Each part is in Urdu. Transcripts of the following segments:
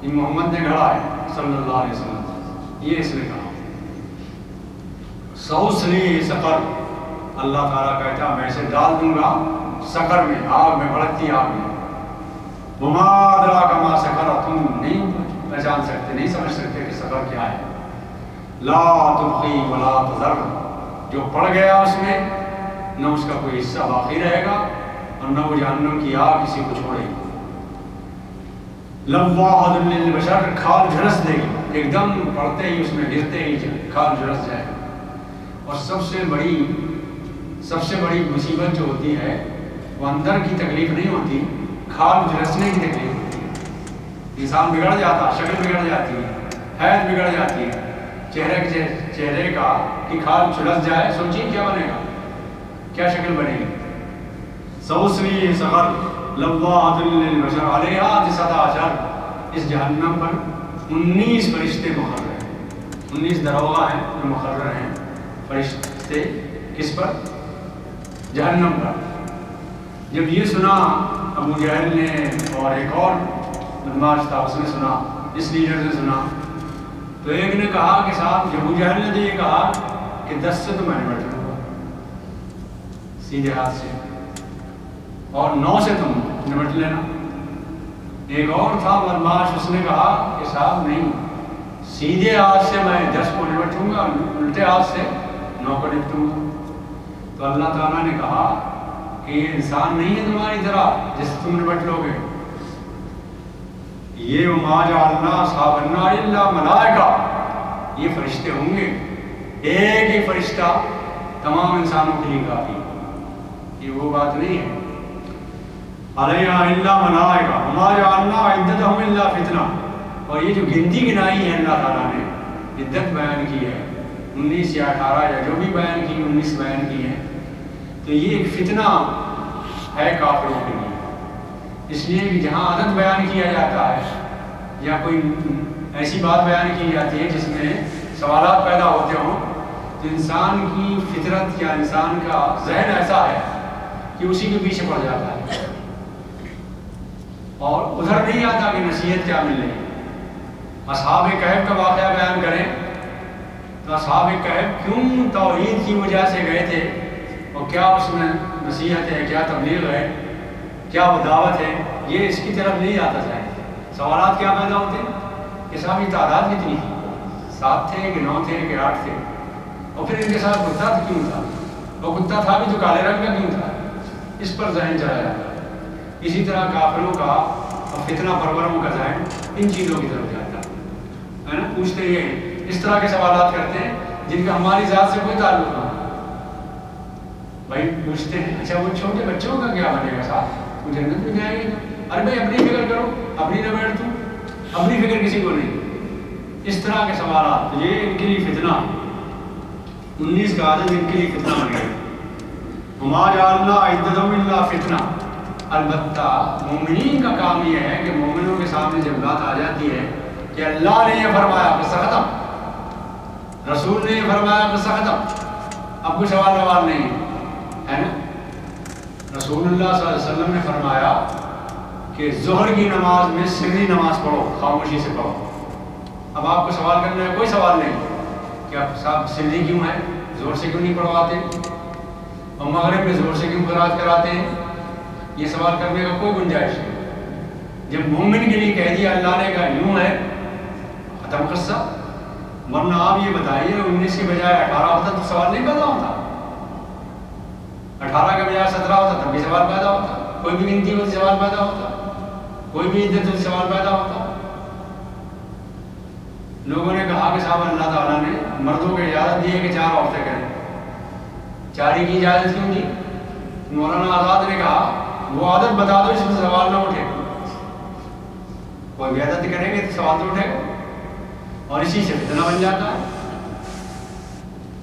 یہ محمد نے گھڑا ہے صلی اللہ علیہ وسلم، یہ اس نے کہا۔ سوسلی سقر، اللہ تعالیٰ کہتا میں اسے ڈال دوں گا سقر میں، آگ میں، بھڑکتی آگ میں۔ وما ادراک ما سقر، تم نہیں پہچان سکتے، نہیں سمجھ سکتے کہ سقر کیا ہے۔ لا تبقی ولا تذر، جو پڑ گیا اس میں نہ اس کا کوئی حصہ باقی رہے گا اور نہ وہ جہنم کی آگ کسی کو چھوڑے گی۔ لواحۃ للبشر، کھال جھلس دے گی، ایک دم پڑتے ہی اس میں گرتے ہی کھال جھلس جائے گا۔ اور سب سے بڑی مصیبت جو ہوتی ہے وہ اندر کی تکلیف نہیں ہوتی، کھال جھلسنے کی تکلیف ہوتی ہے۔ انسان بگڑ جاتا، شکل بگڑ جاتی ہے، حیت بگڑ جاتی ہے، چہرے کا کہ کھال جھلس جائے، سوچیے کیا بنے گا، کیا شکل بنے گی۔ سوسلی سقر لواحۃ للبشر علیہا 19، اس جہنم پر 19 فرشتے مقرر ہیں، 19 دروغہ ہیں جو مقرر ہیں فرشتے، کس پر؟ جہنم پر۔ جب یہ سنا ابو جہل نے اور ایک اور بدماش تھا اس نے سنا، اس لیڈر نے سنا، تو ایک نے کہا کہ صاحب ابو جہل نے تو یہ کہا کہ 10 سے تو میں نمٹ لوں گا سیدھے ہاتھ سے، اور 9 سے تم نمٹ لینا۔ ایک اور تھا بدماش، اس نے کہا کہ صاحب نہیں، سیدھے ہاتھ سے میں 10 کو نمٹوں گا، الٹے ہاتھ سے 9 کو نمٹوں گا۔ تو اللہ تعالیٰ نے کہا کہ یہ انسان نہیں ہے تمہاری طرح جس سے تم نمٹ لو گے، یہ وما جعلنا اصحاب النار الا ملائکہ، یہ فرشتے ہوں گے، ایک ہی فرشتہ تمام انسانوں کے لیے کافی، یہ وہ بات نہیں ہے۔ علیہا الا ملائکہ وما جعلنا عدتہم الا فتنہ، اور یہ جو گنتی گنائی ہے اللہ تعالیٰ نے، عدت بیان کی ہے 19 یا 18 یا جو بھی بیان کی، 19 بیان کی ہے، تو یہ ایک فتنہ ہے کافروں کے لیے۔ اس لیے کہ جہاں عدد بیان کیا جاتا ہے یا کوئی ایسی بات بیان کی جاتی ہے جس میں سوالات پیدا ہوتے ہوں، تو انسان کی فطرت یا انسان کا ذہن ایسا ہے کہ اسی کے پیچھے پڑ جاتا ہے اور ادھر نہیں آتا کہ نصیحت کیا مل رہی ہے۔ اصحاب کہف کا واقعہ بیان کریں تو اصحاب کہف کیوں توحید کی وجہ سے گئے تھے، اور کیا اس میں نصیحت ہے، کیا تبلیغ ہے، کیا وہ دعوت ہے، یہ اس کی طرف نہیں آتا جائے۔ سوالات کیا پیدا ہوتے ہیں کہ صاحب یہ تعداد کتنی تھی، 7 تھے کہ 9 تھے کہ 8 تھے، اور پھر ان کے ساتھ کتا کیوں تھا، وہ کتا تھا بھی تو کالے رنگ کا کیوں تھا، اس پر ذہن چلا جاتا ہے۔ اسی طرح کافروں کا اور فتنہ پروروں کا ذہن ان چیزوں کی طرف جاتا ہے نا، پوچھتے یہ اس طرح کے سوالات کرتے ہیں جن کا ہماری ذات سے کوئی تعلق نہ ہو۔ بھائی پوچھتے ہیں اچھا وہ چھوٹے بچوں کا کیا بنے گا، صاحب وہ جنت میں جائیں گے؟ ارے بھائی اپنی فکر کرو، اپنی نہ بیٹھ تو، اپنی فکر کسی کو نہیں۔ اس طرح کے سوالات، یہ ان کے لیے فتنہ، 19 کا عدد ان کے لیے فتنہ بن گئے۔ وما جعلنا عدتہم الا فتنہ، البتہ مومنین کا کام یہ ہے کہ مومنوں کے سامنے جب بات آ جاتی ہے کہ اللہ نے یہ فرمایا قصہ ختم، رسول نے یہ فرمایا قصہ ختم، اب کوئی سوال ووال نہیں ہے نا۔ رسول اللہ صلی اللہ علیہ وسلم نے فرمایا کہ ظہر کی نماز میں سری نماز پڑھو، خاموشی سے پڑھو۔ اب آپ کو سوال کرنا ہے، کوئی سوال نہیں کہ آپ صاحب سری کیوں ہے، زور سے کیوں نہیں پڑھواتے، اور مغرب میں زور سے کیوں قرات کراتے ہیں، یہ سوال کرنے کا کوئی گنجائش نہیں۔ جب مومن کے لیے کہہ دیا اللہ نے کہا یوں ہے، ختم قصہ۔ ورنہ آپ یہ بتائیے 19 کے بجائے 18 ہوتا تو سوال نہیں پیدا ہوتا، 18 کے بجائے 17 ہوتا تب بھی سوال پیدا ہوتا، کوئی بھی گنتی ہوتی سوال پیدا ہوتا، کوئی بھی عدت ہوتی سوال پیدا ہوتا۔ لوگوں نے کہا کہ صاحب اللہ تعالیٰ نے مردوں کو اجازت دی ہے کہ 4 عورتیں کریں، 4 ہی کی اجازت کیوں دی؟ مولانا آزاد نے کہا وہ عادت بتا دو اس میں سوال نہ اٹھے، کوئی بھی عادت کریں گے تو سوال تو اٹھے گا، اور اسی سے فتنہ بن جاتا ہے۔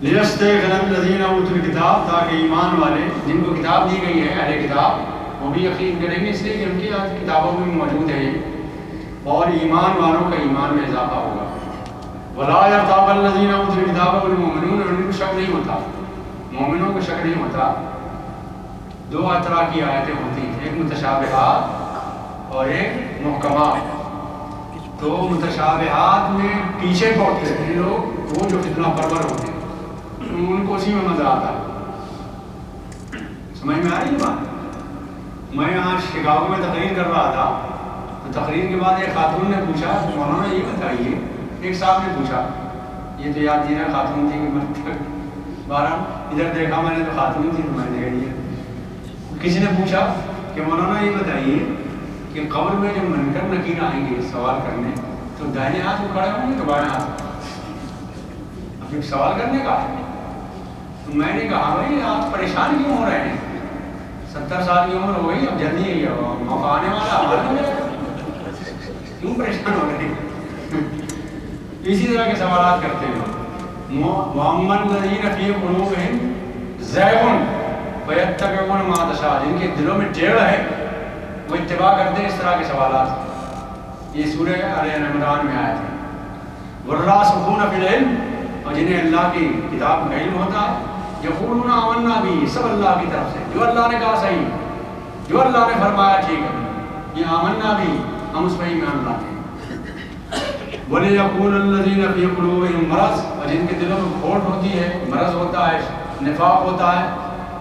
لِيَسْتَيْقِنَ الَّذِينَ أُوتُوا الْكِتَابَ، تاکہ ایمان والے جن کو کتاب دی گئی ہے، اہل کتاب، وہ بھی یقین کریں گے، اس لیے کہ ان کی کتابوں میں موجود ہے یہ، اور ایمان والوں کا ایمان میں اضافہ ہوگا۔ وَلَا يَرْتَابَ الَّذِينَ أُوتُوا الْكِتَابَ وَالْمُؤْمِنُونَ، ان کو شک نہیں ہوتا، مومنوں کو شک نہیں ہوتا۔ 2 طرح کی آیتیں ہوتی ہیں، ایک متشابہات اور ایک محکمات۔ تو تو متشابہات میں پیچھے پڑتے ہیں لوگ، وہ جو فتنہ پرور ہوتے ہیں ان کو اسی میں مزہ آتا ہے۔ سمجھ میں آ رہی ہے بات؟ میں آج شکاگو میں تقریر کر رہا تھا، تو تقریر کے بعد ایک خاتون نے پوچھا مولانا یہ بتائیے، ایک صاحب نے پوچھا، یہ تو یاد دینا خاتون تھی کہ میں بہرحال ادھر دیکھا میں نے تو خاتون تھی تو میں نے کہا یہ، کسی نے پوچھا کہ مولانا یہ بتائیے کہ قبر میں جب منکر نکیر آئیں گے سوال کرنے تو دائیں ہاتھ کو کھڑے ہوں گے تو بائیں ہاتھ؟ اب سوال کرنے کا ہے۔ تو میں نے کہا بھائی آپ پریشان کیوں ہو رہے ہیں؟ 70 سال کی عمر ہو گئی، اب جلدی ہے موقع آنے والا، کیوں پریشان ہو رہے ہیں؟ اسی طرح کے سوالات کرتے ہیں۔ وَأَمَّا الَّذِينَ فِي قُلُوبِهِمْ زَيْغٌ فَيَتَّبِعُونَ مَا تَشَاءُ، جن کے دلوں میں ٹیڑھ ہے وہ اتباع کرتے ہیں اس طرح کے سوالات۔ یہ سورہ آل عمران میں آئے تھے۔ وَالرَّاسِخُونَ فِي الْعِلْمِ، اور جنہیں اللہ کی کتاب کا علم ہوتا ہے، یقولون آمنا بہ، سب اللہ کی طرف سے، جو اللہ نے کہا صحیح، جو اللہ نے فرمایا ٹھیک ہے، یہ آمنا بھی ہم اس پر ایمان لاتے ہیں۔ وَلِيَقُولَ الَّذِينَ فِي قُلُوبِهِمْ مَرَضٌ، اور جن کے دلوں میں کھوٹ ہوتی ہے، مرض ہوتا ہے، نفاق ہوتا ہے،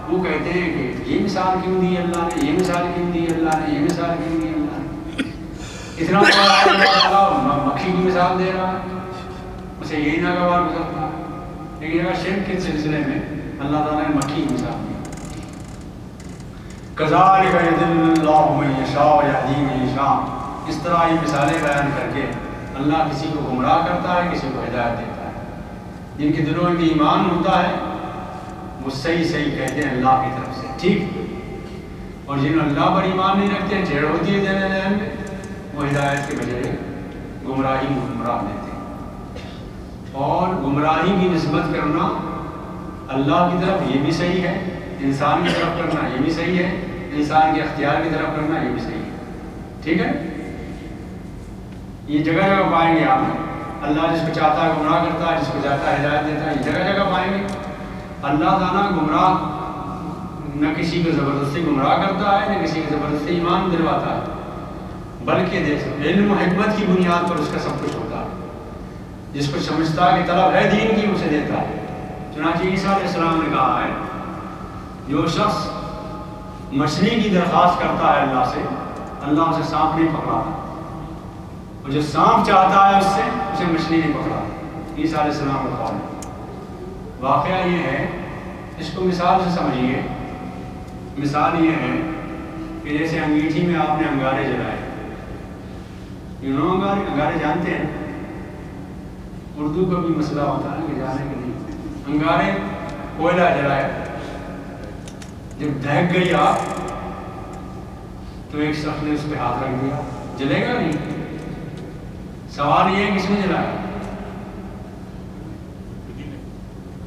وہ کہتے ہیں کہ یہ مثال کیوں دی اللہ نے، یہ مثال کیوں دی اللہ نے، یہ مثال کیوں دی اللہ نے، اتنا بڑا مکھی کی مثال دے رہا ہے، اسے یہی ناگوار گزرتا ہے۔ لیکن اگر شرک کے سلسلے میں اللہ تعالیٰ نے مکھی کی مثال دی۔ کذالک یضل اللہ من یشاء ویہدی من یشاء، اس طرح یہ مثالیں بیان کر کے اللہ کسی کو گمراہ کرتا ہے، کسی کو ہدایت دیتا ہے۔ جن کے دلوں میں ایمان ہوتا ہے وہ صحیح صحیح کہتے ہیں اللہ کی طرف سے، ٹھیک، اور جن اللہ پر ایمان نہیں رکھتے، ٹیڑھ ہوتی ہے ذہن میں، وہ ہدایت کے بجائے گمراہی میں گمراہ دیتے ہیں۔ اور گمراہی کی نسبت کرنا اللہ کی طرف یہ بھی صحیح ہے، انسان کی طرف کرنا یہ بھی صحیح ہے، انسان کے اختیار کی طرف کرنا یہ بھی صحیح ہے، ٹھیک ہے۔ یہ جگہ جگہ پائیں گے آپ، اللہ جس کو چاہتا ہے گمراہ کرتا ہے، جس کو چاہتا ہے ہدایت دیتا ہے، یہ جگہ جگہ پائیں گے۔ اللہ تعالیٰ گمراہ نہ کسی کو زبردستی گمراہ کرتا ہے، نہ کسی کو زبردستی ایمان دلواتا ہے، بلکہ دیکھو علم و حکمت کی بنیاد پر اس کا سب کچھ ہوتا ہے۔ جس کو سمجھتا ہے کہ طلب ہے دین کی، اسے دیتا ہے۔ چنانچہ عیسیٰ علیہ السلام نے کہا ہے جو شخص مچھلی کی درخواست کرتا ہے اللہ سے، اللہ اسے سانپ نہیں پکڑاتا، اور جو سانپ چاہتا ہے اس سے، اسے مچھلی نہیں پکڑاتا۔ عیسیٰ علیہ السلام کا قول ہے۔ واقعہ یہ ہے، اس کو مثال سے سمجھیے۔ مثال یہ ہے کہ جیسے انگیٹھی میں آپ نے انگارے جلائے، انگارے جانتے ہیں، اردو کا بھی مسئلہ ہوتا ہے کہ جانے کے نہیں، انگارے کوئلہ جلائے، جب دہک گئی آگ تو ایک شخص نے اس پہ ہاتھ رکھ دیا، جلے گا نہیں؟ سوال یہ ہے کس نے جلایا؟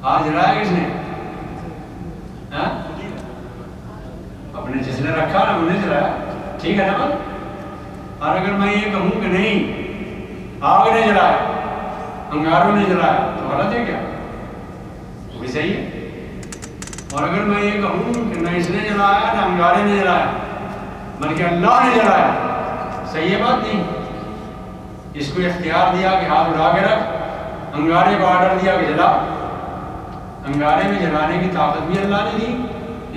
ہاتھ جلایا کس نے؟ اپنے جس نے رکھا نا انہیں جلایا، ٹھیک ہے نا بات؟ اور اگر میں یہ کہوں کہ نہیں آگ نے جلایا، انگاروں نے جلایا، تو غلط ہے کیا؟ وہ بھی صحیح ہے۔ اور اگر میں یہ کہوں کہ نہ اس نے جلایا نہ انگارے نے جلایا بلکہ اللہ نے جلایا، صحیح ہے بات نہیں؟ اس کو اختیار دیا کہ ہاتھ اٹھا کے رکھ، انگارے کو آرڈر دیا کہ جلا، انگارے میں جلانے کی طاقت بھی اللہ نے دی،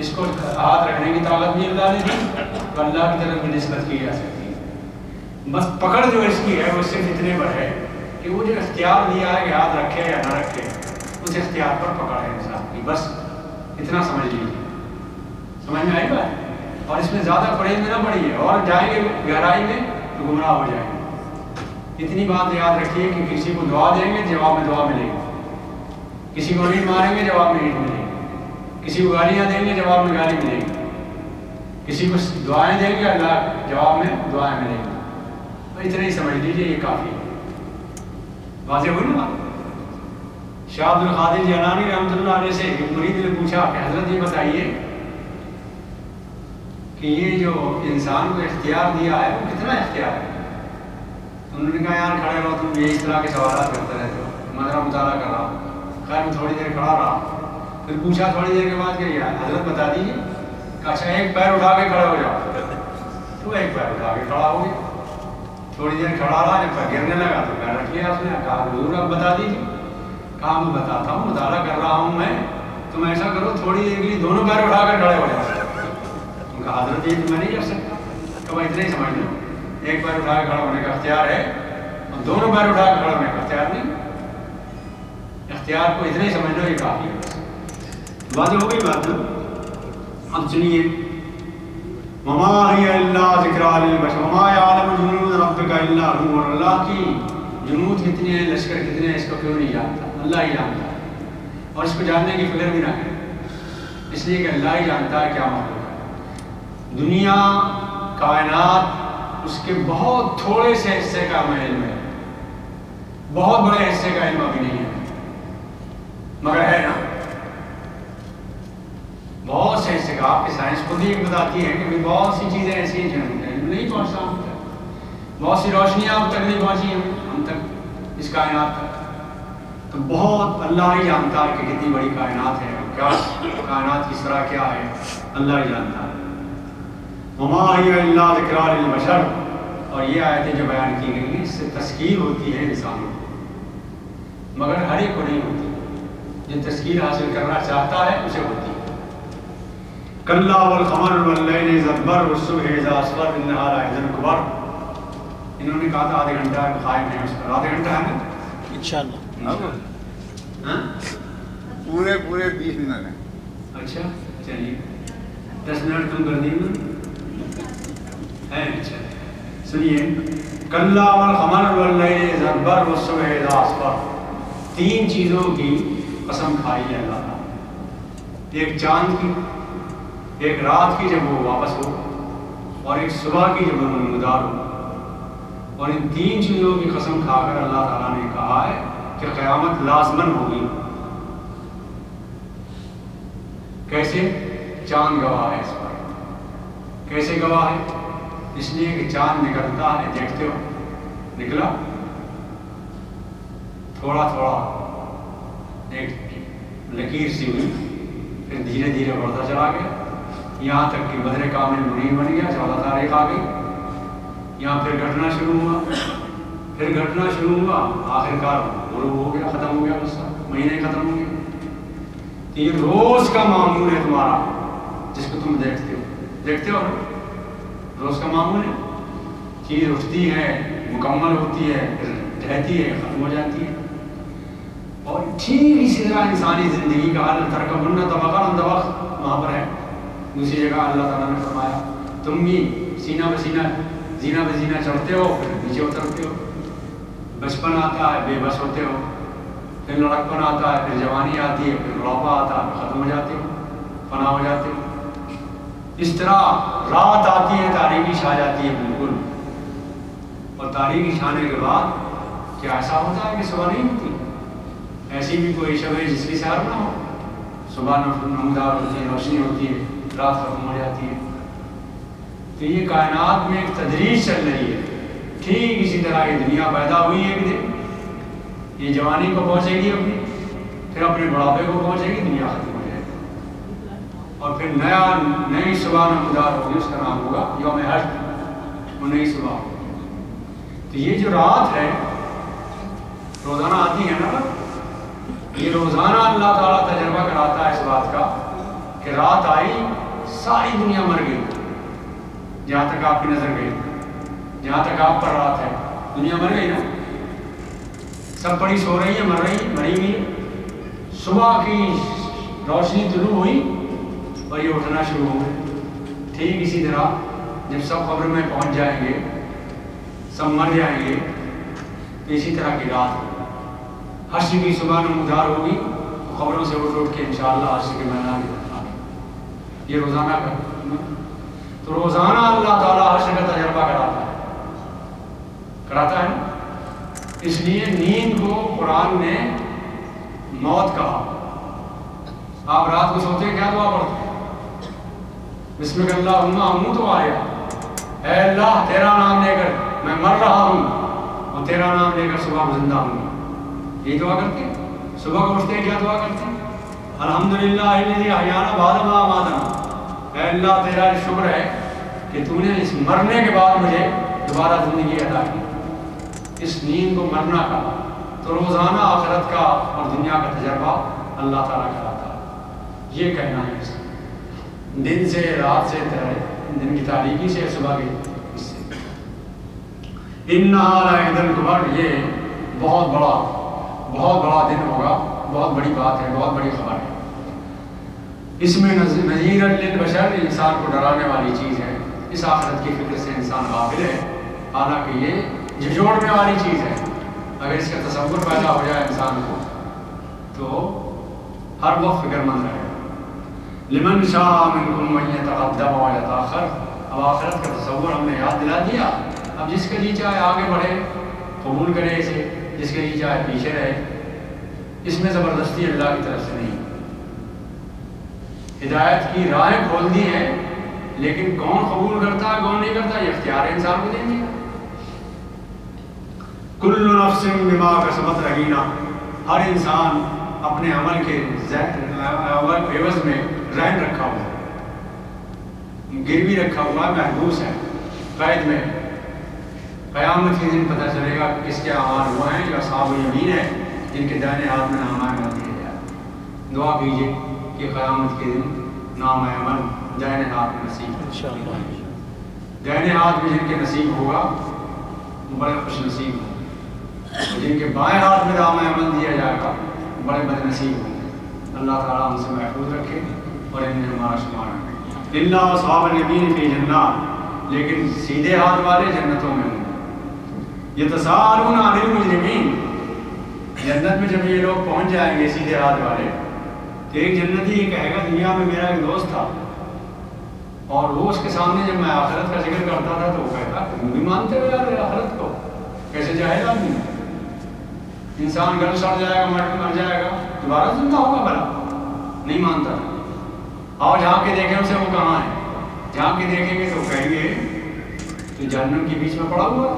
اس کو ہاتھ رکھنے کی طاقت بھی اللہ نے دی، تو اللہ کی طرف بھی نسبت کی جا سکتی ہے۔ بس پکڑ جو اس کی ہے وہ صرف اتنے پر ہے کہ وہ جو اختیار دیا ہے کہ ہاتھ رکھے یا نہ رکھے، اس اختیار پر پکڑ ہے انسان کی، بس اتنا سمجھ لیجیے۔ سمجھ میں آئی بات؟ اور اس میں زیادہ پرہیز میں نہ پڑیے، اور جائیں گے گہرائی میں تو گمراہ ہو جائیں گے۔ اتنی بات یاد رکھیے کہ کسی کو دعا دیں گے جواب میں دعا ملے گی، کسی کو اینٹ ماریں گے جواب میں اینٹ ملے گی، کسی کو گالیاں دیں گے جواب میں گالی ملے گی، کسی کو دعائیں دیں گے اللہ جواب میں دعائیں ملیں گی۔ تو اتنا ہی سمجھ لیجیے، یہ کافی ہے۔ واضح ہوئی نا؟ شاہ عبد القادر جیلانی رحمۃ اللہ علیہ سے ایک مرید نے پوچھا کہ حضرت یہ بتائیے کہ یہ جو انسان کو اختیار دیا ہے وہ کتنا اختیار ہے؟ انہوں نے کہا یار کھڑے رہو، تم یہ اس طرح کے سوالات کرتے رہتے ہو، میں ذرا مطالعہ کر رہا ہوں۔ خیر میں تھوڑی دیر کھڑا رہا، پھر پوچھا تھوڑی دیر کے بعد کہ یار حضرت بتا دیجیے کہ اچھا ایک پیر اٹھا کے کھڑے ہو جاؤ، تو ایک پیر اٹھا کے کھڑا ہو گیا، تھوڑی دیر کھڑا رہا، جب گرنے لگا تو پیر رکھ لیا اس نے، کہا حضور اب بتا دیجیے. کہا میں بتاتا ہوں، مطالعہ کر رہا ہوں میں، تم ایسا کرو تھوڑی دیر کے لیے دونوں پیر اٹھا کر کھڑے ہو جاؤ. کہا حضرت یہ تو میں نہیں کر سکتا. کہ میں اتنا ہی سمجھ لوں، ایک پیر اٹھا کے کھڑا ہونے کا اختیار ہے اور دونوں پیر اٹھا کے کھڑا ہونے کا اختیار نہیں. اختیار کو اتنا ہی سمجھ لو، یہ کافی ہے. واضح ہو گئی بات. اب سنیے، وما ہی اللہ ذکر للبشر وما یعلم جنود ربک الا هو. اور اللہ کی جنود کتنے ہیں، لشکر کتنے ہیں، اس کو کیوں نہیں جانتا؟ اللہ ہی جانتا ہے. اور اس کو جاننے کی فکر بھی نہ کرے، اس لیے کہ اللہ ہی جانتا ہے کیا مطلب ہے. دنیا، کائنات، اس کے بہت تھوڑے سے حصے کا ہمیں علم ہے، بہت بڑے حصے کا علم ابھی نہیں ہے، مگر ہے نا بہت سے حصے کا. آپ کی سائنس خود ہی بتاتی ہے کہ بہت سی چیزیں ایسی ہیں جن نہیں پہنچتا ہم تک، بہت سی روشنیاں اب تک نہیں پہنچی ہم تک اس کائنات تک. تو بہت اللہ ہی جانتا ہے کہ کتنی بڑی کائنات ہے، کیا کائنات کی سرا کیا ہے، اللہ ہی جانتا ہے. وما ہی الا ذکر للبشر. اور یہ آیتیں جو بیان کی گئی ہیں اس سے تذکیر ہوتی ہے انسانوں کو، مگر ہر ایک کو نہیں ہوتی. جو تذکیر حاصل کرنا چاہتا ہے اسے ہوتی ہے. کلا والقمر واللیل اذا ادبر والصبح اذا اسفر والنہار اذا انکبر. انہوں نے کہا تھا آدھے گھنٹہ قائم ہے اس پر. آدھے گھنٹہ ہے نا انشاءاللہ پورے 20 منٹ ہیں. اچھا چلیے 10 منٹ کم کر دیں ہے. اچھا سنیے، کلا والقمر واللیل اذا ادبر والصبح اذا اسفر. 3 چیزوں کی قسم کھائی ہے اللہ تعالیٰ. ایک چاند کی، ایک رات کی جب وہ واپس ہو، اور ایک صبح کی جب وہ نمودار ہو. اور ان 3 چیزوں کی قسم کھا کر اللہ تعالیٰ نے کہا ہے کہ قیامت لازماً ہوگی. کیسے؟ چاند گواہ ہے اس پر. کیسے گواہ ہے؟ اس لیے کہ چاند نکلتا ہے، دیکھتے ہو نکلا تھوڑا تھوڑا ایک لکیر سی ہوئی، پھر دھیرے دھیرے بڑھتا چلا گیا، یہاں تک کہ بدر کامل منیر بن گیا. 14 تاریخ آ گئی، یہاں پھر گھٹنا شروع ہوا، پھر گھٹنا شروع ہوا، آخر کار غروب ہو گیا، ختم ہو گیا، غصہ مہینے ختم ہو گیا. تو یہ روز کا معمول ہے تمہارا، جس کو تم دیکھتے ہو نا. روز کا معمول ہے، چیز اٹھتی ہے، مکمل ہوتی ہے، پھر ڈھہتی ہے، ختم ہو جاتی ہے. اور ٹھیک اسی طرح انسانی زندگی کا حال ترکبن طبقا عن طبق وہاں پر ہے. دوسری جگہ اللہ تعالیٰ نے فرمایا تم بھی سینہ بسینہ زینہ بزینہ چڑھتے ہو، پھر نیچے اترتے ہو. بچپن آتا ہے، بے بس ہوتے ہو، پھر لڑکپن آتا ہے، پھر جوانی آتی ہے، پھر بڑھاپا آتا ہے، پھر ختم ہو جاتے ہو، فنا ہو جاتے ہو. اس طرح رات آتی ہے، تاریکی چھا جاتی ہے بالکل، اور تاریکی چھانے کے بعد کیا ایسا ہوتا ہے کہ صبح نہیں ہوتی؟ ایسی بھی کوئی شب ہے جس کی سحر نہ ہو. صبح نمودار ہوتی ہے، روشنی ہوتی ہے، رات ختم ہو جاتی ہے. تو یہ کائنات میں ایک تدریج چل رہی ہے. ٹھیک اسی طرح یہ دنیا پیدا ہوئی ایک دن، یہ جوانی کو پہنچے گی اپنی، پھر اپنے بڑھاپے کو پہنچے گی، دنیا ختم ہو جائے گی، اور پھر نئی صبح نمودار ہوگی. اس کا نام ہوگا یوم حشر، وہ نئی صبح ہوگی. تو یہ جو رات ہے روزانہ آتی ہے نا، یہ روزانہ اللہ تعالیٰ تجربہ کراتا ہے اس بات کا کہ رات آئی، ساری دنیا مر گئی. جہاں تک آپ کی نظر گئی، جہاں تک آپ پر رات ہے، دنیا مر گئی نا. سب پڑی سو رہی ہے، مری ہوئی. صبح کی روشنی طلوع ہوئی اور یہ اٹھنا شروع ہو گئے. ٹھیک اسی طرح جب سب قبر میں پہنچ جائیں گے، سب مر جائیں گے، تو اسی طرح کی رات ہوگی. حشر کی صبح نمودار ہوگی، خبروں سے اٹھ کے انشاءاللہ حشر کے میدان میں جانا. یہ روزانہ کا. تو روزانہ اللہ تعالیٰ حشر کا تجربہ کراتا ہے. اس لیے نیند کو قرآن نے موت کہا. آپ رات کو سوتے ہیں، کیا دعا پڑھتے ہیں؟ بسمک اللہم اموت و احیا. اے اللہ تیرا نام لے کر میں مر رہا ہوں، اور تیرا نام لے کر صبح کو زندہ ہوں. یہ دعا کرتے ہیں. صبح کو اٹھتے ہیں، کیا دعا کرتے ہیں؟ الحمدللہ الذی احیانا بعد ما اماتنا. اے اللہ تیرا شکر ہے کہ تو نے اس مرنے کے بعد مجھے دوبارہ زندگی عطا کی. اس نیند کو مرنا کا، تو روزانہ آخرت کا اور دنیا کا تجربہ اللہ تعالیٰ کراتا ہے۔ یہ کہنا ہے اس دن سے، رات سے، دن کی تاریکی سے، صبح کے اس سے انہا لعید الکبر، یہ بہت بڑا دن ہوگا، بہت بڑی بات ہے، بہت بڑی خبر ہے۔ اس میں نذیر للبشر، انسان کو ڈرانے والی چیز ہے۔ اس آخرت کی فکر سے انسان غافل ہے، حالانکہ یہ جھنجھوڑنے والی چیز ہے۔ اگر اس کا تصور پیدا ہو جائے انسان کو تو ہر وقت فکر مند رہے گا۔ لمن شاء منکم ان یتقدم و یتاخر، اب آخرت کا تصور ہم نے یاد دلا دیا۔ اب جس کا جی چاہے آگے بڑھے، قبول کرے اسے، جس کا جی چاہے پیچھے رہے۔ اس میں زبردستی اللہ کی طرف سے نہیں، ہدایت کی راہیں کھول دی ہیں، لیکن کون قبول کرتا ہے کون نہیں کرتا یہ اختیار انسان کو دیں گے۔ کل نفس بما کسبت رہینہ، ہر انسان اپنے عمل کے عوض میں رہن رکھا ہوا ہے، گروی رکھا ہوا ہے، محبوس ہے، قید میں۔ قیامت کے دن پتہ چلے گا کس کے اعمال وہ ہیں جو اصحاب الیمین ہے، جن کے دائیں ہاتھ میں نامہ عمل دیا جائے۔ دعا کیجیے کہ قیامت کے دن نام عمل دائیں ہاتھ میں نصیب ہو۔ دائیں ہاتھ میں جن کے نصیب ہوگا وہ بڑے خوش نصیب ہوں گے، جن کے بائیں ہاتھ میں نام عمل دیا جائے گا بڑے بد نصیب ہوں گے۔ اللہ تعالیٰ ہم سے محفوظ رکھے اور ان میں ہمارا شمار رکھے۔ للہ اصحاب الیمین فی جنات، لیکن سیدھے ہاتھ والے جنتوں میں ہوں گے۔ یتساءلون عن المجرمین، جنت میں جب یہ لوگ پہنچ جائیں گے سیدھے ہاتھ والے، تو ایک جنتی یہ کہے گا دنیا میں میرا ایک دوست تھا اور وہ اس کے سامنے جب میں آخرت کا ذکر کرتا تھا تو وہ کہتا تم بھی مانتے ہو یار آخرت کو، کیسے جاہل آدمی، انسان گل سڑ جائے گا، مر جائے گا، دوبارہ زندہ ہوگا، بھلا نہیں مانتا تھا۔ اور جہاں کے دیکھیں اسے وہ کہاں ہے، جہاں کے دیکھیں گے تو کہیں گے تو جہنم کے بیچ میں پڑا ہوا۔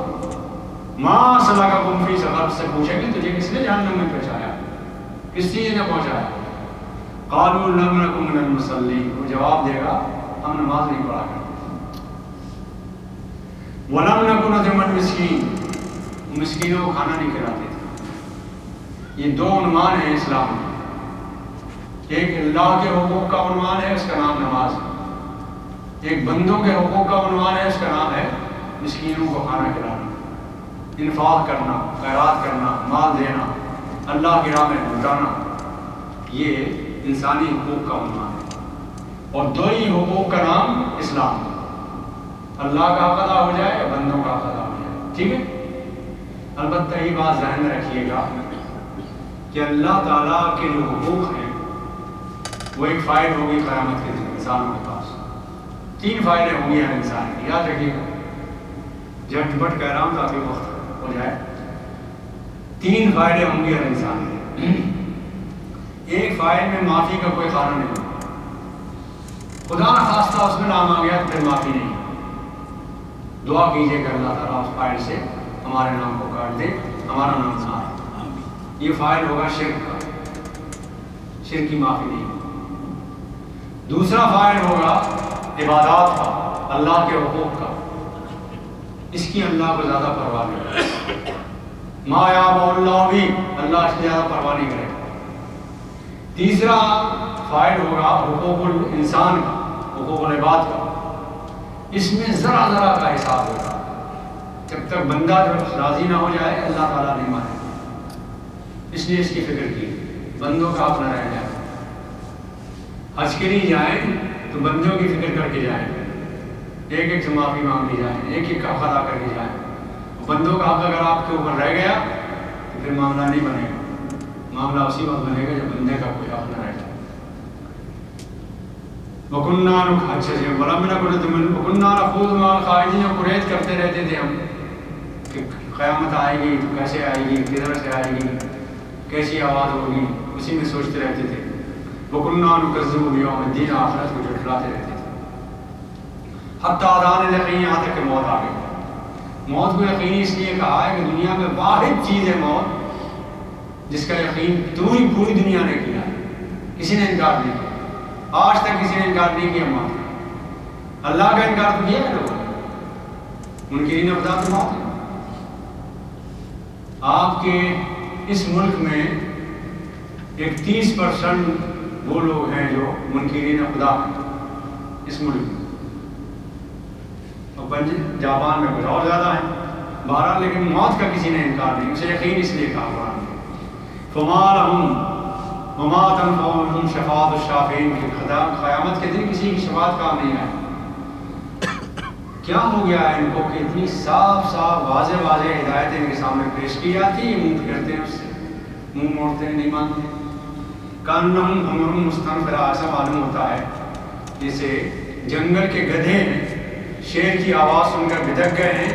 ماں سلککم فی سقر، سے پوچھیں گے تجھے کس نے جہنم میں پہنچایا، کس چیز نے پہنچایا؟ قالوا لم نک من المصلین، وہ جواب دے گا ہم نماز نہیں پڑھا کرتے، ولم نک نطعم المسکین، مسکینوں کو کھانا نہیں کھلاتے تھے۔ یہ دو عنوان ہیں اسلام میں، ایک اللہ کے حقوق کا عنوان ہے، اس کا نام نماز ہے، ایک بندوں کے حقوق کا عنوان ہے، اس کا نام ہے مسکینوں کو کھانا کھلانا، انفاق کرنا، خیرات کرنا، مال دینا، اللہ کی راہ میں لٹانا، یہ انسانی حقوق کا عنوان ہے۔ اور دو ہی حقوق کا نام اسلام، اللہ کا حق ادا ہو جائے یا بندوں کا حق ادا ہو جائے، ٹھیک ہے۔ البتہ یہ بات ذہن میں رکھیے گا کہ اللہ تعالیٰ کے جو حقوق ہیں وہ ایک فائل ہوگی قیامت کے دن انسانوں کے پاس، تین فائلیں ہوں گی ہر انسان کی، یاد رکھیے گا، جھٹ پٹ کہہ رہا ہوں تاکہ وقت ہو جائے۔ تین فائلیں ہوں گی ہر انسان کے، ایک فائل میں معافی کا کوئی قانون نہیں، خدا نخواستہ اس میں نام آ گیا تو پھر معافی نہیں۔ دعا کیجیے کہ اللہ تعالیٰ اس فائل سے ہمارے نام کو کاٹ دے، ہمارا نام نہ آئے۔ یہ فائل ہوگا شرک کا، شرک کی معافی نہیں۔ دوسرا فائل ہوگا عبادات کا، اللہ کے حقوق کا، اس کی اللہ کو زیادہ پرواہ نہیں، ما یعبأ اللہ بھی، اللہ اس کی زیادہ پرواہ نہیں کرے۔ تیسرا فائل ہوگا حقوق الانسان کا، حقوق العباد کا، اس میں ذرا ذرا کا حساب ہوگا، جب تک بندہ جو راضی نہ ہو جائے اللہ تعالیٰ نہیں مانے، اس لیے اس کی فکر کی بندوں کا حق نہ رہ جائے۔ حج کے لیے جائیں تو بندوں کی فکر کر کے جائیں، ایک ایک سے معافی مانگ لی جائیں، ایک ایک کا حق ادا کر کے جائیں۔ بندوں کا حق اگر آپ کے اوپر رہ گیا تو پھر معاملہ نہیں بنے گا، معاملہ اسی وقت بنے گا جب بندے کا کوئی حق نہ رہ جائے۔ وَكُنَّا نَخُوضُ مَعَ الْخَائِضِينَ، قریت کرتے رہتے تھے ہم کہ قیامت آئے گی تو کیسے آئے گی، کدھر سے آئے گی، کیسی آواز ہوگی، اسی میں سوچتے رہتے تھے۔ وَكُنَّا نُكَذِّبُ بِيَوْمِ الدِّينِ، آخرت کو جھٹلاتے رہتے تھے، حتیٰ أَتَانَا الْيَقِينُ، یہاں تک کہ موت آ گئی۔ موت کو یقینی اس لیے کہا ہے کہ دنیا میں واحد چیز ہے موت جس کا یقین پوری دنیا نے کیا، کسی نے انکار نہیں کیا، آج تک کسی نے انکار نہیں کیا موت کا۔ اللہ کا انکار تو کیا ہے لوگوں، منکرین ابداع تو موت ہے۔ آپ کے اس ملک میں ایک 30% وہ لوگ ہیں جو منکرین خدا ہیں اس ملک میں، اور جاپان میں کچھ اور زیادہ ہیں بہرحال، لیکن موت کا کسی نے انکار نہیں، اسے یقین اس لیے کہا قرآن نے فما لهم وما تنفعهم شفاعۃ الشافعین کی قیامت کے دن کسی کی شفاعت کام نہیں آئے۔ کیا ہو گیا ہے ان کو کہ اتنی صاف صاف واضح ہدایتیں ان کے سامنے پیش کی جاتی ہیں، منہ پھیرتے ہیں، اس سے منہ موڑتے ہیں، نہیں مانتے۔ کانہم حمر مستنفرہ، ایسا معلوم ہوتا ہے جیسے جنگل کے گدھے شیر کی آواز سن کر بھٹک گئے ہیں،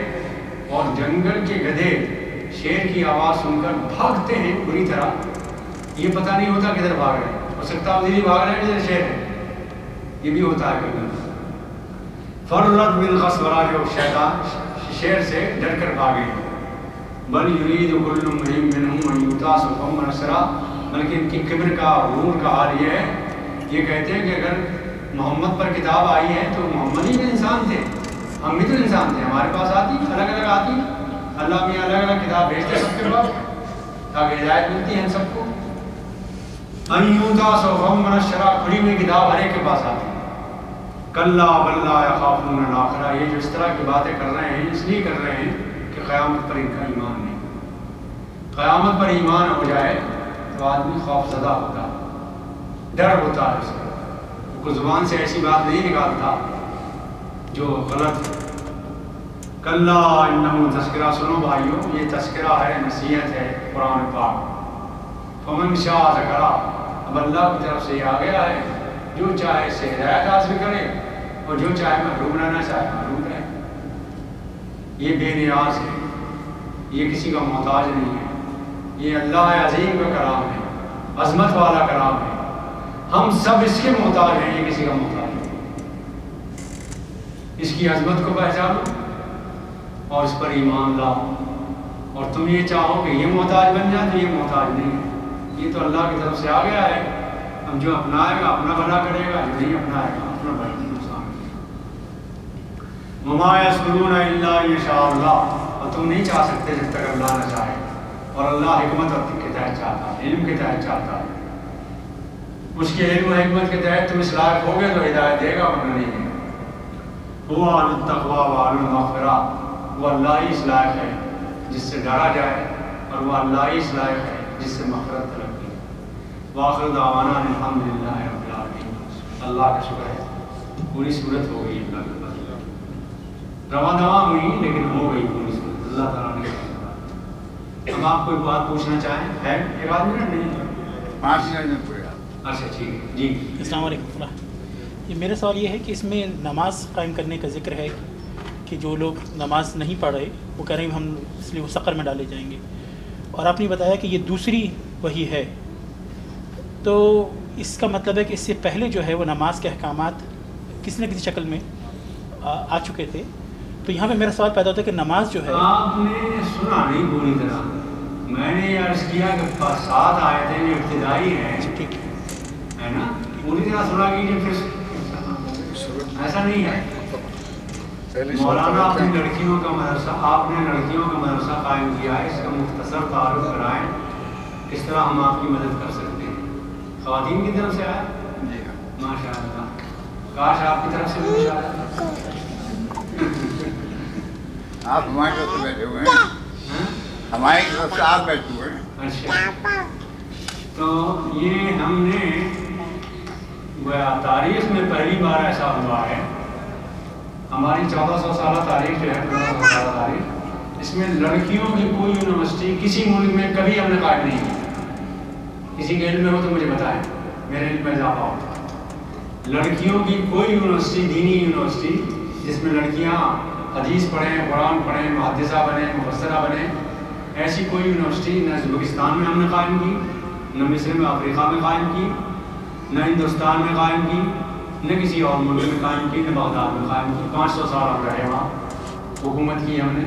اور جنگل کے گدھے شیر کی آواز سن کر بھاگتے ہیں بری طرح، یہ پتہ نہیں ہوتا کدھر بھاگ رہے ہیں، ہو سکتا ہے ادھر بھاگ رہے ہیں جدھر شیر ہے، یہ بھی ہوتا ہے کبھی۔ فرت من قسورہ، جو شیطان شیر سے ڈر کر بھاگے، بل یرید کل امرئ منہم ان یؤتیٰ صحفا منشرہ، بلکہ ان کی کبر کا غرور کا حال یہ ہے، یہ کہتے ہیں کہ اگر محمد پر کتاب آئی ہے تو محمد ہی بھی انسان تھے، ہم بھی تو انسان تھے، ہمارے پاس آتی الگ الگ آتی، اللہ میں الگ الگ کتاب بھیجتے سب کے پاس تاکہ ہدایت ملتی ہے ہم سب کو۔ ان یؤتیٰ صحفا منشرہ، کھلی ہوئی کتاب ہر ایک کے پاس آتی ہے۔ کلا بل لا یخافون الآخرہ، یہ جو اس طرح کی باتیں کر رہے ہیں اس لیے کر رہے ہیں کہ قیامت پر ان کا ایمان نہیں، قیامت پر ایمان ہو جائے تو آدمی خوف زدہ ہوتا ہے، ڈر ہوتا ہے اس کو، کوئی زبان سے ایسی بات نہیں نکالتا جو غلط۔ کلا انہ تذکرہ، سنو بھائیو یہ تذکرہ ہے، نصیحت ہے قرآن پاک۔ فمن شاء ذکرہ، اب اللہ کی طرف سے یہ آ گیا ہے، جو چاہے اس سے ہدایت حاصل کرے اور جو چاہے محروم رہنا چاہے محروم رہے۔ یہ بے نیاز ہے، یہ کسی کا محتاج نہیں ہے، یہ اللہ عظیم کا کلام ہے، عظمت والا کلام ہے، ہم سب اس کے محتاج ہیں، یہ کسی کا محتاج نہیں۔ اس کی عظمت کو پہچانو اور اس پر ایمان لاؤ، اور تم یہ چاہو کہ یہ محتاج بن جائے تو یہ محتاج نہیں ہے، یہ تو اللہ کی طرف سے آ گیا ہے، ہم جو اپنائے گا اپنا بھلا کرے گا، جو نہیں اپنائے گا اپنا بھلا نقصان کرے گا۔ وما یشعرون الا ان یشاء اللہ، اور تم نہیں چاہ سکتے جب تک اللہ نہ چاہے، اور اللہ حکمت کے تحت چاہتا ہے، علم کے تحت چاہتا ہے، اس کے علم و حکمت کے تحت تم اس لائق ہو گئے تو ہدایت دے گا، ورنہ نہیں دے گا۔ هو اہل التقوی و اہل المغفرہ، وہ اللہ ہی اس لائق ہے جس سے ڈرا جائے، اور وہ اللہ ہی اس لائق ہے جس سے مغفرت طلب کی۔ وآخر دعوانا الحمدللہ رب العالمین، اللہ کا شکر ہے پوری صورت ہو گئی، اللہ کے فضل رواں دواں ہوئی لیکن ہو گئی پوری صورت، اللہ تعالیٰ نے کہا۔ ہم آپ کوئی بات پوچھنا چاہیں؟ ہے ایک آدمی نا؟ نہیں، 5 منٹ میں پورے آپ۔ اچھا ٹھیک ہے جی۔ السلام علیکم۔ یہ میرا سوال یہ ہے کہ اس میں نماز قائم کرنے کا ذکر ہے کہ جو لوگ نماز نہیں پڑھ رہے وہ کہہ رہے ہیں ہم اس لیے وہ سقر میں ڈالے جائیں گے، اور آپ نے بتایا کہ یہ دوسری وحی ہے، تو اس کا مطلب ہے کہ اس سے پہلے جو ہے وہ نماز کے احکامات کسی نہ کسی شکل میں آ چکے تھے، تو یہاں پہ میرا سوال پیدا ہوتا ہے کہ نماز جو ہے، آپ نے سنا نہیں پوری طرح، میں نے یہ عرض کیا کہ 7 آیتیں جو ابتدائی ہیں ٹھیک ہے نا، پوری طرح سنا کیجیے، پھر ایسا نہیں ہے۔ مولانا اپنی لڑکیوں کا مدرسہ، آپ نے لڑکیوں کا مدرسہ قائم کیا ہے، اس کا مختصر تعارف کرائیں، اس طرح ہم آپ کی مدد کر سکتے ہیں۔ خواتین کی طرف سے آیا؟ جی ہاں، ماشاء اللہ، کاش آپ کی طرف سے بھی کچھ آیا۔ آپ ہماری طرف سے بیٹھے ہوئے ہیں، ہماری طرف سے آپ بیٹھے ہوئے ہیں۔ اچھا، تو یہ ہم نے تاریخ میں پہلی بار ایسا ہوا ہے، ہماری 1400 سالہ تاریخ جو ہے، 1500 سالہ تاریخ، اس میں لڑکیوں کی کوئی یونیورسٹی کسی ملک میں کبھی ہم نے قائم نہیں کی۔ کسی کے علم میں ہو تو مجھے بتائیں، میرے علم میں اضافہ ہو۔ لڑکیوں کی کوئی یونیورسٹی، دینی یونیورسٹی جس میں لڑکیاں حدیث پڑھیں، قرآن پڑھیں، محدثہ بنیں، مفسرہ بنیں، ایسی کوئی یونیورسٹی نہ ازبکستان میں ہم نے قائم کی، نہ مصر میں افریقہ میں قائم کی، نہ ہندوستان میں قائم کی، نہ کسی اور ملک میں قائم کی، نہ بغداد میں قائم کی۔ 500 سال ہم رہے وہاں، حکومت کی ہم نے،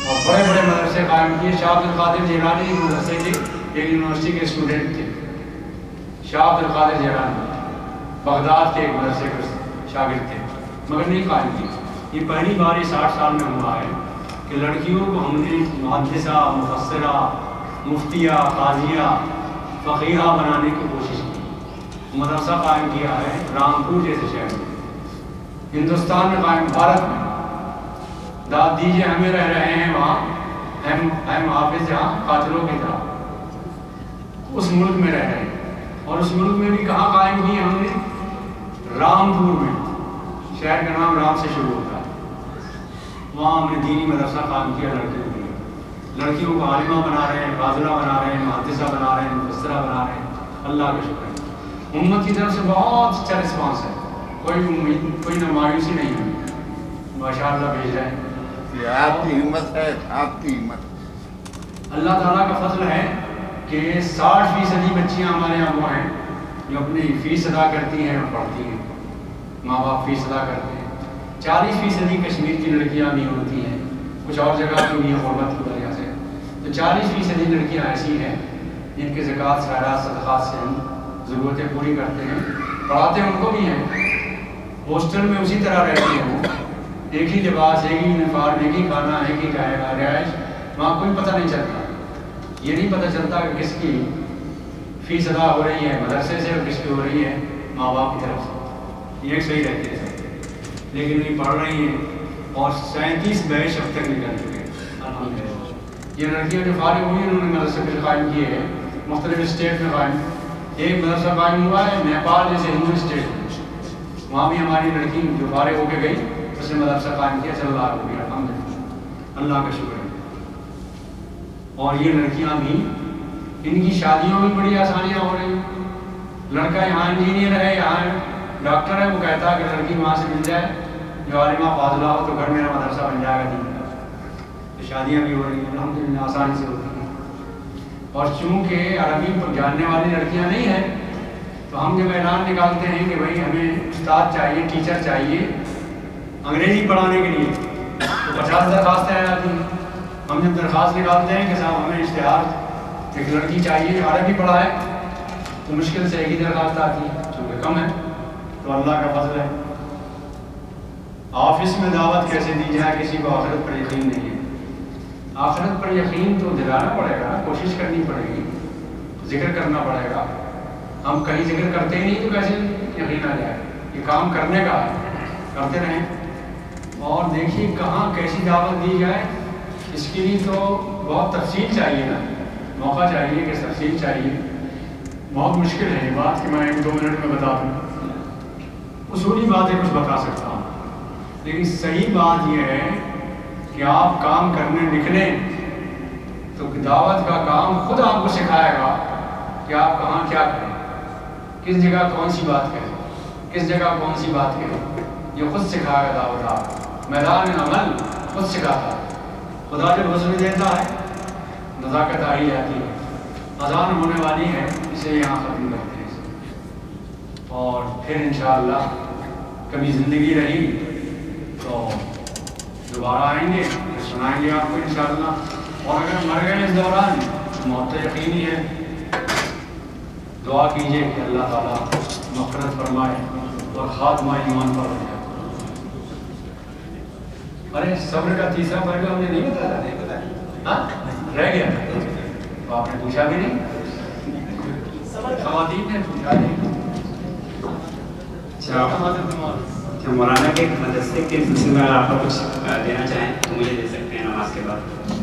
اور بڑے بڑے مدرسے قائم کیے۔ شاہ عبد القادر جیلانی ایک مدرسے کے، ایک یونیورسٹی کے اسٹوڈنٹ تھے، شاہ عبد القادر جیلانی بغداد کے ایک مدرسے کے شاگرد تھے، مگر نہیں قائم کی۔ یہ پہلی بار 60 سال میں ہوا ہے کہ کہ لڑکیوں کو ہم نے محدثہ، مفسرہ، مفتیہ، قاضیہ، فقیہہ بنانے کی کوشش کی، مدرسہ قائم کیا ہے رامپور جیسے شہر میں، ہندوستان میں قائم، بھارت میں۔ داد دیجیے ہمیں رہ رہے ہیں وہاں، ہم حافظ جہاں قاتلوں کی طرح اس ملک میں رہ رہے ہیں، اور اس ملک میں بھی کہاں قائم کی ہم نے؟ رامپور میں، شہر کا نام رام سے شروع ہوتا ہے، وہاں ہم نے دینی مدرسہ قائم کیا لڑکیوں کے لیے، لڑکیوں کو عالمہ بنا رہے ہیں، فاضلہ بنا رہے ہیں، محدثہ بنا رہے ہیں، مفسرہ بنا رہے ہیں، اللہ کا شکر ہے۔ امت کی طرف سے بہت اچھا رسپانس ہے، کوئی نمایوسی نہیں ہے، ماشاء اللہ بھیج رہے ہیں۔ یہ آپ کی ہمت ہے، آپ کی ہمت۔ اللہ تعالیٰ کا فضل ہے کہ 60% بچیاں ہمارے یہاں وہ ہیں جو اپنی فیس ادا کرتی ہیں اور پڑھتی ہیں، ماں باپ فیس ادا کرتے ہیں۔ 40% کشمیر کی لڑکیاں بھی ہوتی ہیں، کچھ اور جگہ پہ بھی ہیں غربت کی وجہ سے، تو 40% لڑکیاں ایسی ہیں جن کے زکوٰۃ، خیرات، صدقات سے ہم ضرورتیں پوری کرتے ہیں، پڑھاتے ہیں ان کو بھی ہیں۔ ہاسٹل میں اسی طرح رہتے ہیں وہ، ایک ہی لباس، ایک ہی یونیفارم، ایک ہی کھانا، ایک ہی رہائش، وہاں کوئی پتہ نہیں چلتا، یہ نہیں پتہ چلتا کہ کس کی فیس ادا ہو رہی ہے مدرسے سے اور کس کی ہو رہی ہے ماں باپ کی طرف سے، یہ صحیح رہتے ہیں سب، لیکن یہ پڑھ رہی ہیں، اور 37 بیچ اب تک نکل چکے ہیں الحمدللہ۔ یہ لڑکیاں جو فارغ ہوئی ہیں انہوں نے مدرسے پھر قائم کیے ہیں مختلف اسٹیٹ میں قائم، ایک مدرسہ قائم ہوا ہے نیپال جیسے ہندو اسٹیٹ میں، وہاں بھی ہماری لڑکی جو فارغ ہو کے گئی اس نے مدرسہ قائم کیا، چل رہا ہو گیا الحمدللہ، اللہ کا شکر ہے۔ اور یہ لڑکیاں بھی، ان کی شادیوں میں بڑی آسانیاں ہو رہی ہیں، لڑکا یہاں انجینئر ہے، یہاں ڈاکٹر ہے، وہ کہتا ہے کہ لڑکی وہاں سے مل جائے جو عالمہ فاضلہ ہو تو گھر میرا مدرسہ بن جائے گا دین کا، تو شادیاں بھی ہو رہی ہیں الحمدللہ، آسانی سے ہوتی ہیں۔ اور چونکہ عربی جاننے والی لڑکیاں نہیں ہیں تو ہم جب اعلان نکالتے ہیں کہ بھائی ہمیں استاد چاہیے، ٹیچر چاہیے انگریزی پڑھانے کے لیے، تو 50 درخواستیں آ جاتی ہیں۔ ہم جب درخواست نکالتے ہیں کہ صاحب ہمیں اشتہار ایک لڑکی چاہیے جو عربی پڑھائے، تو مشکل سے ایک ہی درخواست آتی ہے، چونکہ کم ہے، تو اللہ کا فضل ہے۔ آفس میں دعوت کیسے دی جائے، کسی کو آخرت پر یقین نہیں ہے، آخرت پر یقین تو دلانا پڑے گا، کوشش کرنی پڑے گی، ذکر کرنا پڑے گا۔ ہم کہیں ذکر کرتے ہی نہیں تو کیسے یقین آ جائے؟ یہ کام کرنے کا ہے، کرتے رہیں، اور دیکھیے کہاں کیسی دعوت دی جائے، اس کے لیے تو بہت تفصیل چاہیے نا، موقع چاہیے کہ تفصیل چاہیے، بہت مشکل ہے یہ بات کہ میں 1-2 منٹ میں بتا دوں، اصولی باتیں کچھ بتا سکتا ہوں، لیکن صحیح بات یہ ہے کہ آپ کام کرنے نکلیں تو دعوت کا کام خود آپ کو سکھائے گا کہ آپ کہاں کیا کریں، کس جگہ کون سی بات کریں، کس جگہ کون سی بات کریں، یہ خود سکھائے گا دعوت آپ، میدان عمل خود سکھاتا ہے۔ خدا جب رسول دیتا ہے نزاکت آ ہی جاتی ہے۔ اذان ہونے والی ہے، اسے یہاں ختم کرتے ہیں، اور پھر انشاءاللہ کبھی زندگی رہی تو دوبارہ آئیں گے، پھر سنائیں گے آپ کو انشاءاللہ، اور اگر مر گئے اس دوران موت تو یقینی ہے، دعا کیجیے کہ اللہ تعالیٰ مغفرت فرمائے اور خاتمہ ایمان پر رکھے۔ ارے صبر کا تیسرا پہلو ہم نے نہیں بتایا، ہاں رہ گیا تو آپ نے پوچھا بھی نہیں، خواتین نے پوچھا نہیں۔ مولانا کے مدرسے کے سلسلے میں آپ کو کچھ دینا چاہیں تو مجھے دے سکتے ہیں نماز کے بعد۔